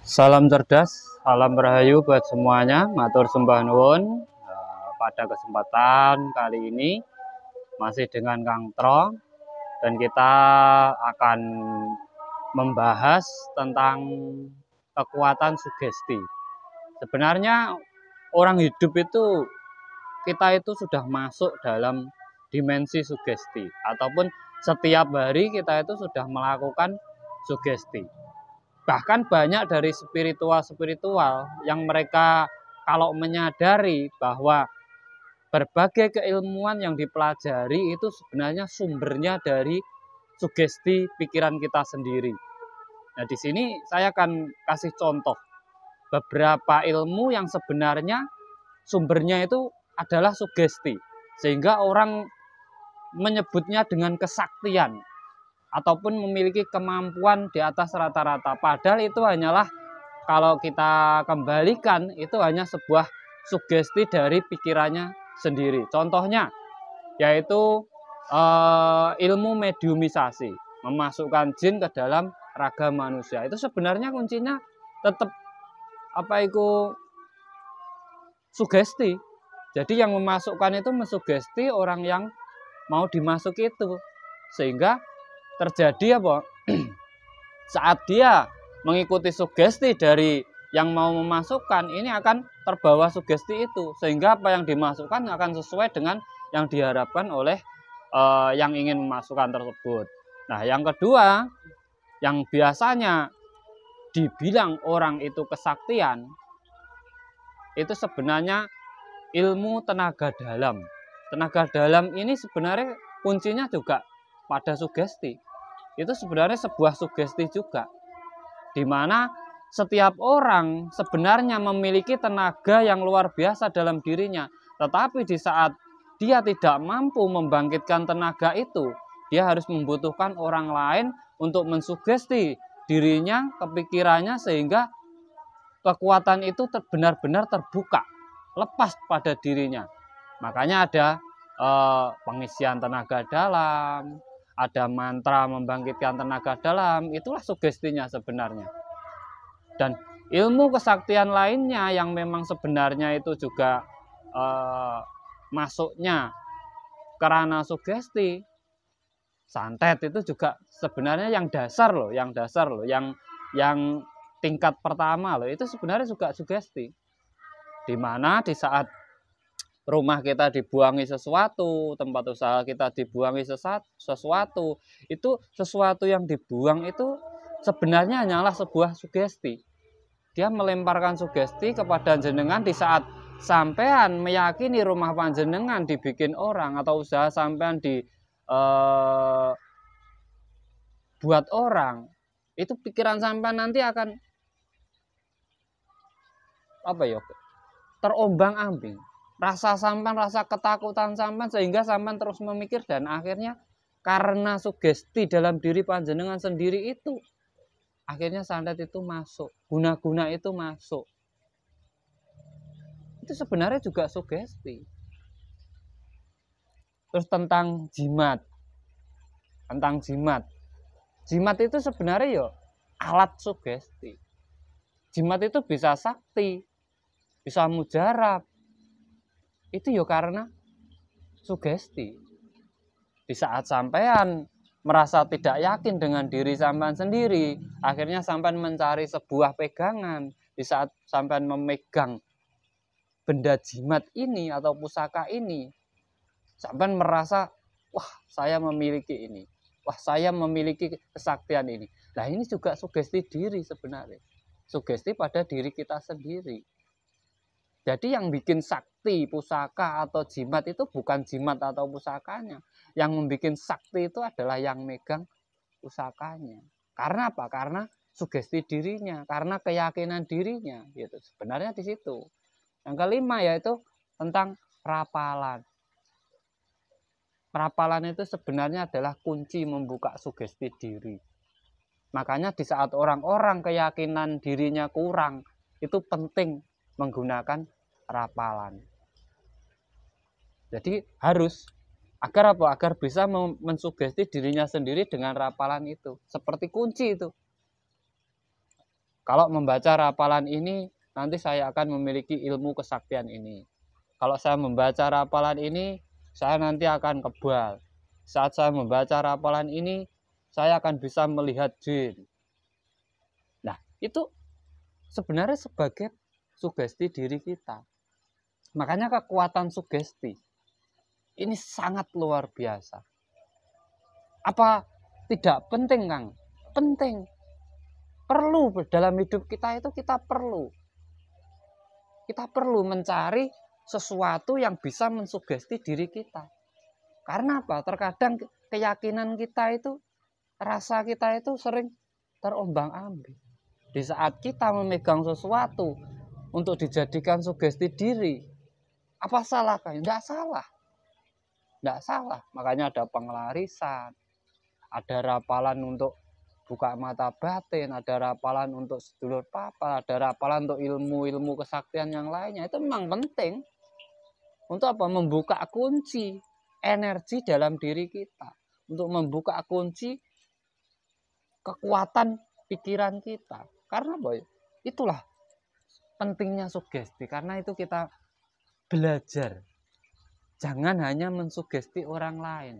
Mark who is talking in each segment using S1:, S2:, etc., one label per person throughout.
S1: Salam cerdas, salam rahayu buat semuanya. Matur sembah nuwun. Pada kesempatan kali ini masih dengan Kang Tro dan kita akan membahas tentang kekuatan sugesti. Sebenarnya orang hidup itu kita itu sudah masuk dalam dimensi sugesti ataupun setiap hari kita itu sudah melakukan sugesti. Bahkan banyak dari spiritual yang mereka kalau menyadari bahwa berbagai keilmuan yang dipelajari itu sebenarnya sumbernya dari sugesti pikiran kita sendiri. Nah, di sini saya akan kasih contoh beberapa ilmu yang sebenarnya sumbernya itu adalah sugesti. Sehingga orang menyebutnya dengan kesaktian ataupun memiliki kemampuan di atas rata-rata. Padahal itu hanyalah kalau kita kembalikan itu hanya sebuah sugesti dari pikirannya sendiri. Contohnya yaitu ilmu mediumisasi, memasukkan jin ke dalam raga manusia. Itu sebenarnya kuncinya tetap sugesti. Jadi yang memasukkan itu mensugesti orang yang mau dimasuki itu. Sehingga terjadi saat dia mengikuti sugesti dari yang mau memasukkan, ini akan terbawa sugesti itu, sehingga apa yang dimasukkan akan sesuai dengan yang diharapkan oleh yang ingin memasukkan tersebut. Nah, yang kedua, yang biasanya dibilang orang itu kesaktian, itu sebenarnya ilmu tenaga dalam. Tenaga dalam ini sebenarnya kuncinya juga pada sugesti. Itu sebenarnya sebuah sugesti juga, di mana setiap orang sebenarnya memiliki tenaga yang luar biasa dalam dirinya, tetapi di saat dia tidak mampu membangkitkan tenaga itu, dia harus membutuhkan orang lain untuk mensugesti dirinya, kepikirannya, sehingga kekuatan itu benar-benar terbuka, lepas pada dirinya. Makanya ada pengisian tenaga dalam, ada mantra membangkitkan tenaga dalam, itulah sugestinya sebenarnya. Dan ilmu kesaktian lainnya yang memang sebenarnya itu juga masuknya karena sugesti, santet itu juga sebenarnya yang dasar loh, yang tingkat pertama loh, itu sebenarnya juga sugesti. Dimana di saat rumah kita dibuangi sesuatu, tempat usaha kita dibuangi sesuatu, itu sesuatu yang dibuang itu sebenarnya hanyalah sebuah sugesti. Dia melemparkan sugesti kepada jenengan di saat sampean meyakini rumah panjenengan dibikin orang atau usaha sampean buat orang, itu pikiran sampean nanti akan terombang-ambing. Rasa sampean, rasa ketakutan sampean, sehingga sampean terus memikir dan akhirnya karena sugesti dalam diri panjenengan sendiri itu, akhirnya santet itu masuk, guna-guna itu masuk. Itu sebenarnya juga sugesti. Terus tentang jimat. Jimat itu sebenarnya alat sugesti. Jimat itu bisa sakti, bisa mujarab. Itu karena sugesti. Di saat sampean merasa tidak yakin dengan diri sampean sendiri, akhirnya sampean mencari sebuah pegangan. Di saat sampean memegang benda jimat ini atau pusaka ini, sampean merasa, wah, saya memiliki ini, wah, saya memiliki kesaktian ini. Nah, ini juga sugesti diri sebenarnya, sugesti pada diri kita sendiri. Jadi yang bikin sakti pusaka atau jimat itu bukan jimat atau pusakanya. Yang membuat sakti itu adalah yang megang pusakanya. Karena apa? Karena sugesti dirinya, karena keyakinan dirinya. Gitu. Sebenarnya di situ. Yang kelima yaitu tentang rapalan. Rapalan itu sebenarnya adalah kunci membuka sugesti diri. Makanya di saat orang-orang keyakinan dirinya kurang, itu penting menggunakan rapalan. Jadi harus agar apa? Agar bisa mensugesti dirinya sendiri dengan rapalan itu. Seperti kunci itu. Kalau membaca rapalan ini, nanti saya akan memiliki ilmu kesaktian ini. Kalau saya membaca rapalan ini, saya nanti akan kebal. Saat saya membaca rapalan ini, saya akan bisa melihat jin. Nah, itu sebenarnya sebagai sugesti diri kita. Makanya kekuatan sugesti ini sangat luar biasa. Apa tidak penting, Kang? Penting. Perlu dalam hidup kita itu kita perlu mencari sesuatu yang bisa mensugesti diri kita. Karena apa? Terkadang keyakinan kita itu, rasa kita itu sering terombang-ambing. Di saat kita memegang sesuatu untuk dijadikan sugesti diri, apa salah? Tidak salah. Tidak salah. Makanya ada pengelarisan, ada rapalan untuk buka mata batin, ada rapalan untuk sedulur papa, ada rapalan untuk ilmu-ilmu kesaktian yang lainnya. Itu memang penting untuk apa? Membuka kunci energi dalam diri kita, untuk membuka kunci kekuatan pikiran kita. Karena boy, itulah pentingnya sugesti. Karena itu kita belajar, jangan hanya mensugesti orang lain,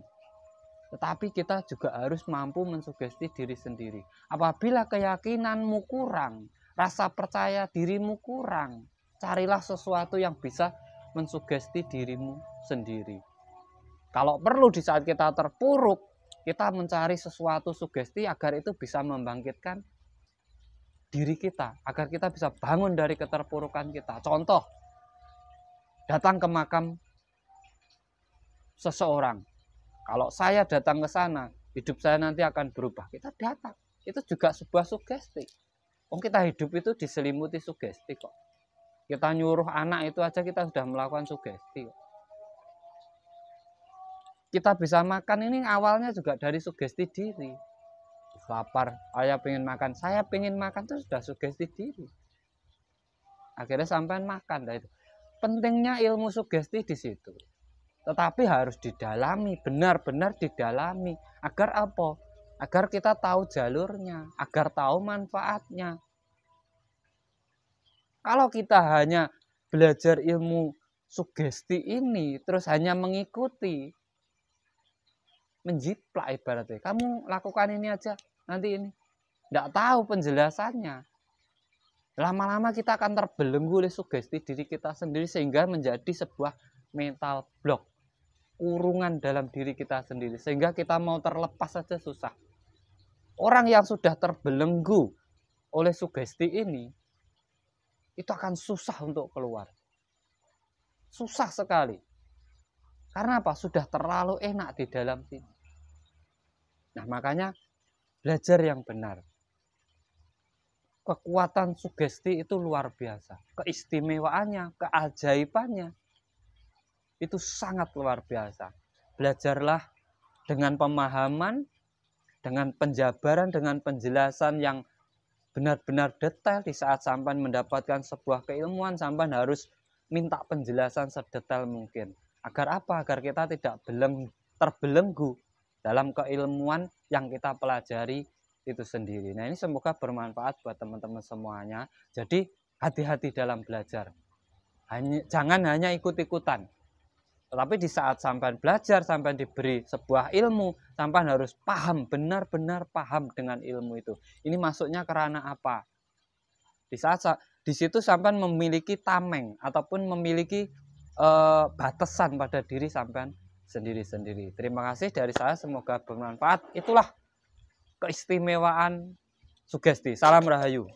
S1: tetapi kita juga harus mampu mensugesti diri sendiri. Apabila keyakinanmu kurang, rasa percaya dirimu kurang, carilah sesuatu yang bisa mensugesti dirimu sendiri. Kalau perlu di saat kita terpuruk, kita mencari sesuatu sugesti agar itu bisa membangkitkan diri kita, agar kita bisa bangun dari keterpurukan kita. Contoh, datang ke makam seseorang. Kalau saya datang ke sana, hidup saya nanti akan berubah. Kita datang. Itu juga sebuah sugesti. Kita hidup itu diselimuti sugesti kok. Kita nyuruh anak itu aja kita sudah melakukan sugesti kok. Kita bisa makan ini awalnya juga dari sugesti diri. Lapar, ayah pengen makan, saya pengen makan, itu sudah sugesti diri. Akhirnya sampai makan. Nah, itu pentingnya ilmu sugesti di situ. Tetapi harus didalami, benar-benar didalami. Agar apa? Agar kita tahu jalurnya, agar tahu manfaatnya. Kalau kita hanya belajar ilmu sugesti ini, terus hanya mengikuti, menjiplak ibaratnya. Kamu lakukan ini aja, nanti ini. Tidak tahu penjelasannya. Lama-lama kita akan terbelenggu oleh sugesti diri kita sendiri, sehingga menjadi sebuah mental block, kurungan dalam diri kita sendiri, sehingga kita mau terlepas saja susah. Orang yang sudah terbelenggu oleh sugesti ini, itu akan susah untuk keluar. Susah sekali. Karena apa? Sudah terlalu enak di dalam sini. Nah, makanya belajar yang benar. Kekuatan sugesti itu luar biasa. Keistimewaannya, keajaibannya, itu sangat luar biasa. Belajarlah dengan pemahaman, dengan penjabaran, dengan penjelasan yang benar-benar detail. Di saat sampai mendapatkan sebuah keilmuan, sampai harus minta penjelasan sedetail mungkin. Agar apa? Agar kita tidak terbelenggu dalam keilmuan yang kita pelajari itu sendiri. Nah, ini semoga bermanfaat buat teman-teman semuanya. Jadi hati-hati dalam belajar. Jangan hanya ikut-ikutan. Tetapi di saat sampai belajar, sampai diberi sebuah ilmu, sampai harus paham, benar-benar paham dengan ilmu itu. Ini masuknya kerana apa? Di situ sampai memiliki tameng ataupun memiliki batasan pada diri sampai sendiri-sendiri. Terima kasih dari saya, semoga bermanfaat. Itulah keistimewaan sugesti. Salam Rahayu.